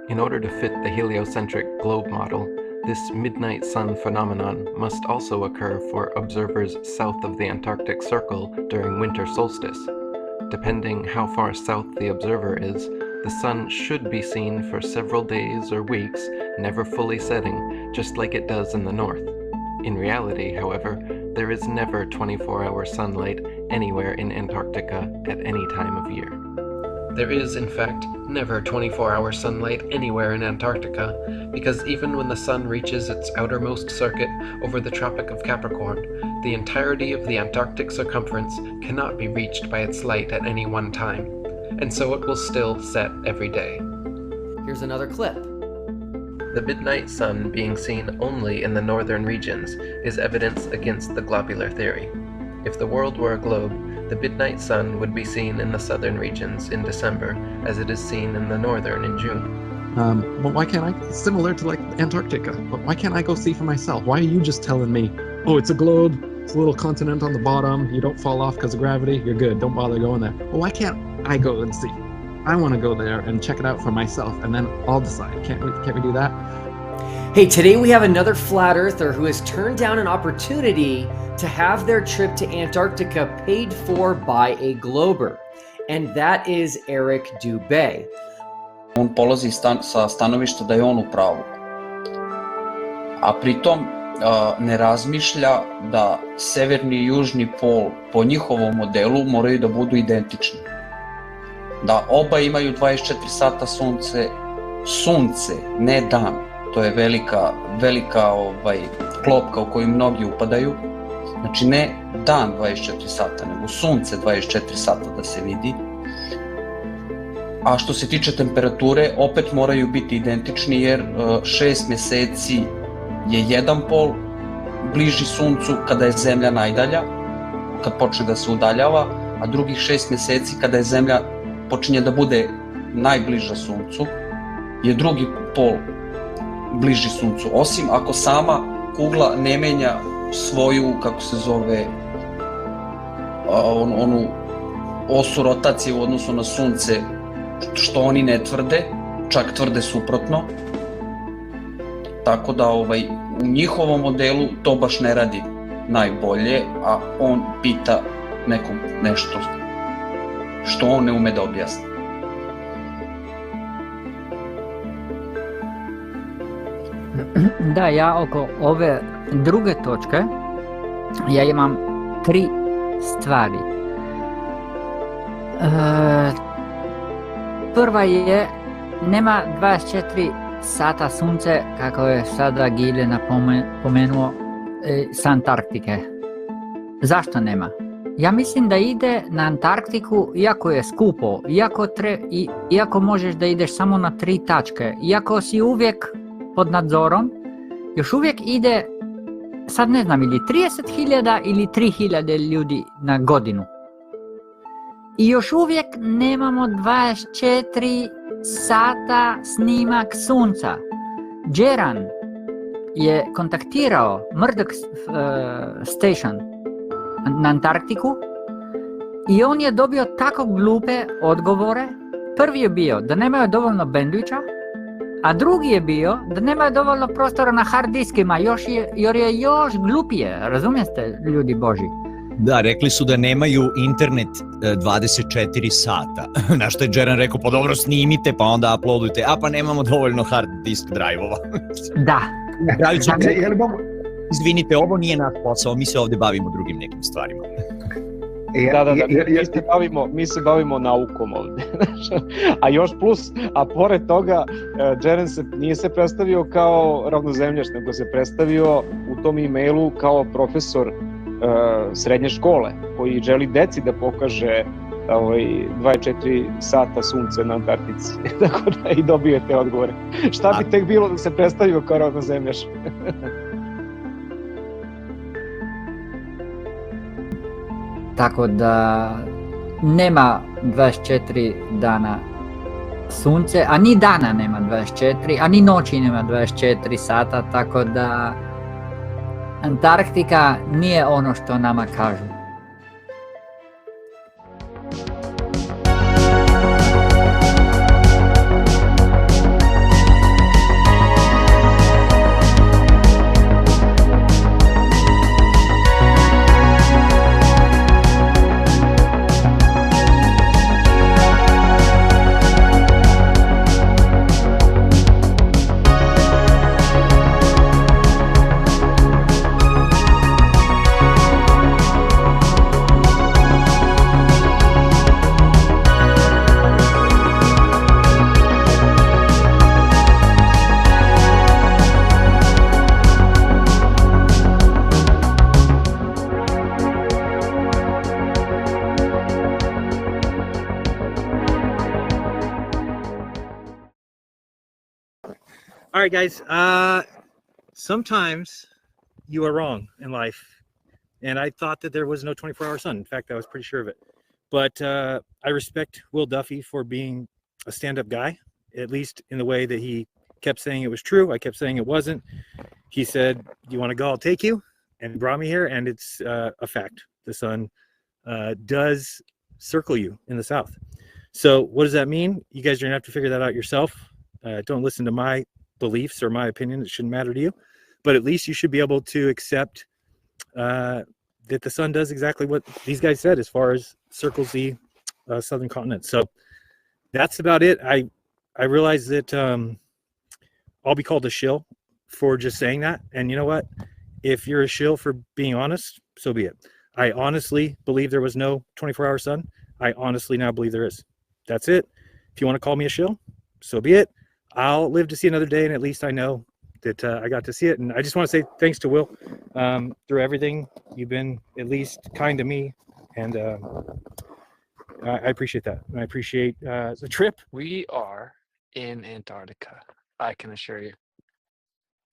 In order to fit the heliocentric globe model, this midnight sun phenomenon must also occur for observers south of the Antarctic Circle during winter solstice. Depending how far south the observer is, the sun should be seen for several days or weeks, never fully setting, just like it does in the north. In reality, however, there is never 24-hour sunlight anywhere in Antarctica at any time of year. There is, in fact, never 24-hour sunlight anywhere in Antarctica, because even when the sun reaches its outermost circuit over the Tropic of Capricorn, the entirety of the Antarctic circumference cannot be reached by its light at any one time, and so it will still set every day. Here's another clip. The midnight sun being seen only in the northern regions is evidence against the globular theory. If the world were a globe, the midnight sun would be seen in the southern regions in December, as it is seen in the northern in June. But why can't I, similar to like Antarctica, but why can't I go see for myself? Why are you just telling me, oh, it's a globe, it's a little continent on the bottom, you don't fall off because of gravity, you're good, don't bother going there. Well, why can't I go and see? I want to go there and check it out for myself, and then I'll decide. Can't we do that? Hey, today we have another flat earther who has turned down an opportunity to have their trip to Antarctica paid for by a glober, and that is Eric Dubé. On polazi sa stanovišta da je on u pravu, a pritom ne razmišlja da severni i južni pol po njihovom modelu moraju da budu identični. Da oba imaju 24 sata sunce, ne dan. To je velika klopka u koju mnogi upadaju. Znači ne dan 24 sata, nego sunce 24 sata da se vidi. A što se tiče temperature, opet moraju biti identični jer 6 meseci je jedan pol bliži suncu kada je Zemlja najdalja, kad počne da se udaljava, a drugih 6 meseci kada je Zemlja počinje da bude najbliža suncu, je drugi pol bliži suncu, osim ako sama kugla ne menja svoju, kako se zove, onu osu rotacije u odnosu na sunce, što oni ne tvrde, čak tvrde suprotno. Tako da u njihovom modelu to baš ne radi najbolje, a on pita nekom nešto što on ne ume da objasni. Da, ja oko ove druge točke, ja imam 3 stvari. Prva je, nema 24 sata sunce, kako je sada Gile napomenuo, s Antarktike. Zašto nema? Ja mislim da ide na Antarktiku, iako je skupo, iako možeš da ideš samo na 3 tačke, iako si uvijek pod nadzorom, još uvijek ide, sad ne znam, ili 30.000 ili 3.000 ljudi na godinu. I još uvijek nemamo 24 sata snimak sunca. Džeran je kontaktirao Murdoch Station na Antarktiku i on je dobio tako glupe odgovore. Prvi je bio da nemaju dovoljno bandwidtha, a drugi je bio da nemaju dovoljno prostora na hard diskima, jer je još glupije, razumijete, ljudi boži? Da, rekli su da nemaju internet 24 sata. Na što je Džeran rekao, pa dobro snimite, pa onda uploadujte, a pa nemamo dovoljno hard disk drive-ova. Da. Izvinite, ovo nije naš posao, mi se ovdje bavimo drugim nekim stvarima. Mi se bavimo naukom ovdje. A još plus, a pored toga, Džeren nije se predstavio kao ravnozemljaš, nego se predstavio u tom e-mailu kao profesor srednje škole, koji želi deci da pokaže 24 sata sunce na Antarktici. Tako da i dobije te odgovore. Šta bi tek bilo da se predstavio kao ravnozemljaš? Tako da nema 24 dana sunce, a ni dana nema 24, a ni noći nema 24 sata, tako da Antarktika nije ono što nama kažu. All right, guys. Sometimes you are wrong in life, and I thought that there was no 24-hour sun. In fact, I was pretty sure of it. But I respect Will Duffy for being a stand-up guy, at least in the way that he kept saying it was true. I kept saying it wasn't. He said, "You want to go? I'll take you," and brought me here, and it's a fact. The sun does circle you in the south. So what does that mean? You guys are gonna have to figure that out yourself. Don't listen to my beliefs or my opinion. It shouldn't matter to you, but at least you should be able to accept that the sun does exactly what these guys said as far as circles the southern continent. So that's about it. I realize that I'll be called a shill for just saying that, and you know what? If you're a shill for being honest, so be it. I honestly believe there was no 24-hour sun. I honestly now believe there is. That's it. If you want to call me a shill, so be it. I'll live to see another day, and at least I know that I got to see it. And I just want to say thanks to Will. Through everything, you've been at least kind to me, and I appreciate that. And I appreciate the trip. We are in Antarctica, I can assure you.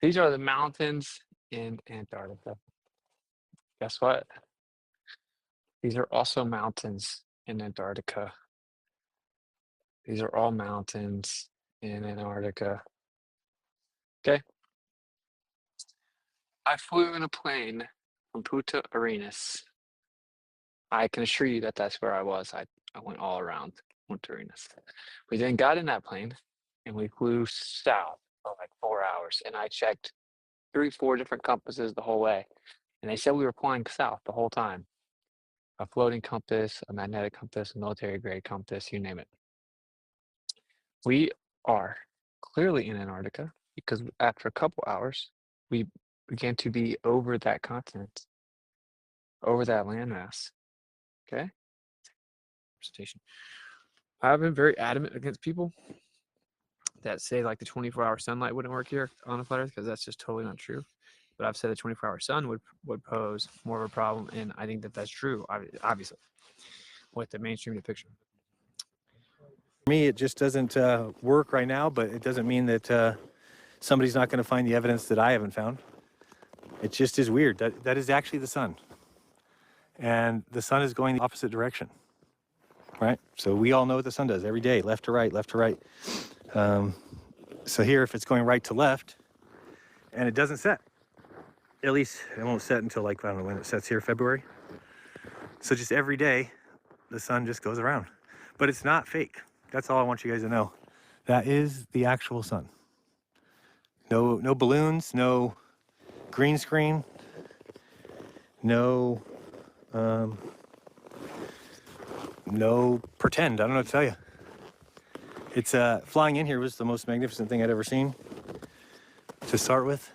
These are the mountains in Antarctica. Guess what? These are also mountains in Antarctica. These are all mountains in Antarctica. Okay. I flew in a plane from Punta Arenas. I can assure you that that's where I was. I went all around Punta Arenas. We then got in that plane and we flew south for like 4 hours. And I checked 3-4 different compasses the whole way. And they said we were flying south the whole time. A floating compass, a magnetic compass, a military grade compass, you name it. We are clearly in Antarctica because after a couple hours, we began to be over that continent, over that landmass. Okay? Representation. I've been very adamant against people that say like the 24-hour sunlight wouldn't work here on the flat Earth because that's just totally not true. But I've said the 24-hour sun would pose more of a problem, and I think that that's true, obviously, with the mainstream depiction. For me, it just doesn't work right now, but it doesn't mean that somebody's not going to find the evidence that I haven't found. It just is weird. That is actually the sun. And the sun is going the opposite direction, right? So we all know what the sun does every day, left to right, left to right. So here, if it's going right to left, and it doesn't set, at least it won't set until like, I don't know when it sets here, February. So just every day, the sun just goes around. But it's not fake. That's all I want you guys to know. That is the actual sun. No balloons, no green screen, no pretend. I don't know what to tell you. It's flying in here was the most magnificent thing I'd ever seen to start with.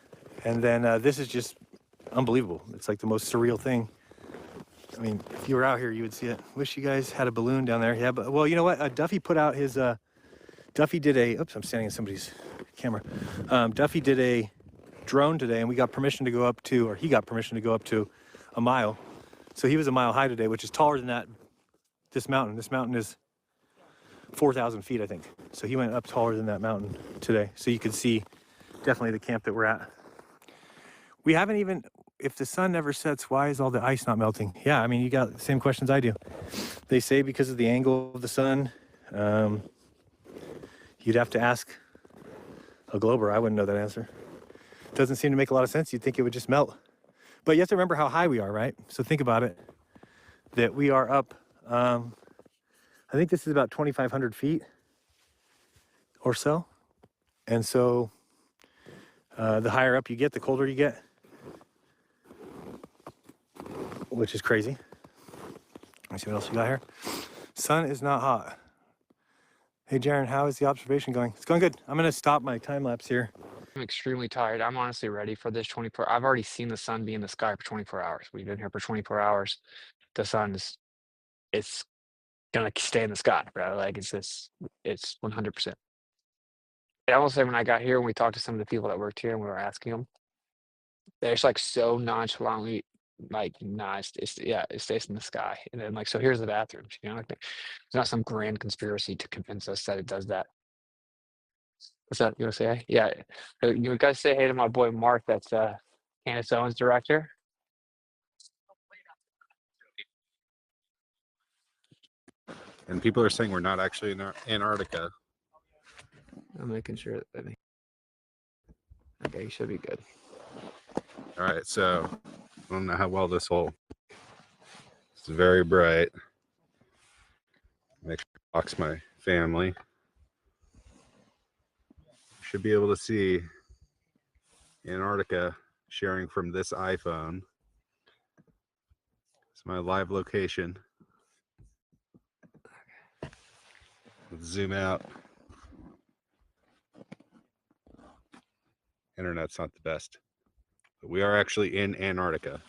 And then this is just unbelievable. It's like the most surreal thing. I mean, if you were out here, you would see it. Wish you guys had a balloon down there. Yeah, but well, you know what? Duffy put out his, Duffy did a, oops, I'm standing in somebody's camera. Duffy did a drone today, and we got permission to go up to, or he got permission to go up to a mile. So he was a mile high today, which is taller than that, this mountain. This mountain is 4,000 feet, I think. So he went up taller than that mountain today. So you could see definitely the camp that we're at. We haven't even, if the sun never sets, why is all the ice not melting? Yeah, I mean, you got the same questions I do. They say because of the angle of the sun. You'd have to ask a glober. I wouldn't know that answer. Doesn't seem to make a lot of sense. You'd think it would just melt. But you have to remember how high we are, right? So think about it, that we are up, I think this is about 2,500 feet or so. And so the higher up you get, the colder you get, which is crazy. Let me see what else we got here. Sun is not hot. Hey, Jaron, how is the observation going? It's going good. I'm going to stop my time lapse here. I'm extremely tired. I'm honestly ready for this 24. I've already seen the sun be in the sky for 24 hours. We've been here for 24 hours. The sun is, it's gonna stay in the sky, bro. Like it's 100%. I will say when I got here and we talked to some of the people that worked here and we were asking them, they're just like so nonchalantly like, nah, it stays in the sky. And then like, so here's the bathrooms, you know, like there's not some grand conspiracy to convince us that it does that. What's that? You want to say hey? Yeah. You guys say hey to my boy Mark. That's Candace Owens' director. And people are saying we're not actually in Antarctica. I'm making sure that. Okay, you should be good. All right, so I don't know how well this will. It's very bright. Make sure it blocks my family. Should be able to see Antarctica sharing from this iPhone. It's my live location. Let's zoom out. Internet's not the best, but we are actually in Antarctica.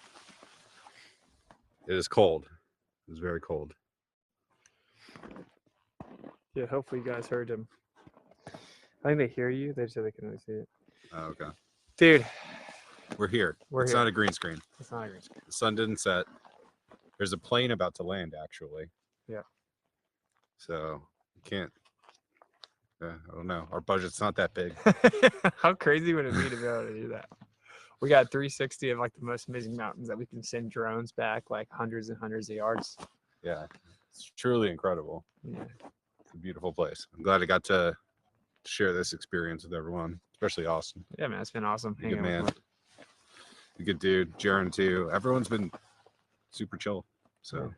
It is cold. It is very cold. Yeah, hopefully you guys heard him. I think they hear you. They said they can really see it. Oh, okay. Dude, We're here. It's not a green screen. It's not a green screen. The sun didn't set. There's a plane about to land, actually. Yeah. So you can't. I don't know. Our budget's not that big. How crazy would it be to be able to do that? We got 360 of like the most amazing mountains that we can send drones back like hundreds and hundreds of yards. Yeah, it's truly incredible. Yeah. It's a beautiful place. I'm glad I got to share this experience with everyone, especially Austin. Yeah, man, it's been awesome. A good man. A good dude. Jaron too. Everyone's been super chill. So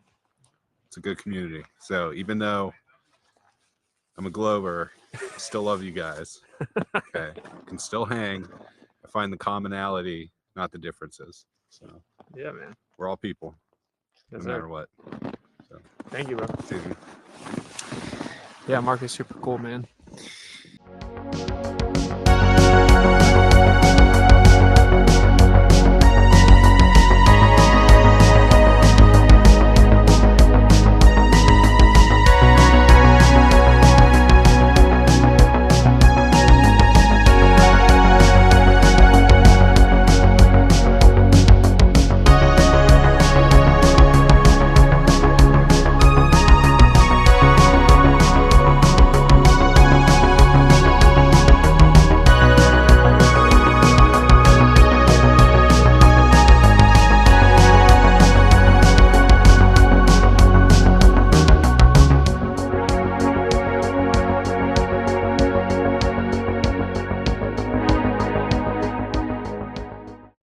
it's a good community. So even though I'm a Glober, I still love you guys. Okay. Can still hang. I find the commonality, not the differences. So Yeah, man. we're all people, Yes, no sir. matter what. So Thank you, bro. it's easy. Yeah, Mark is super cool, man.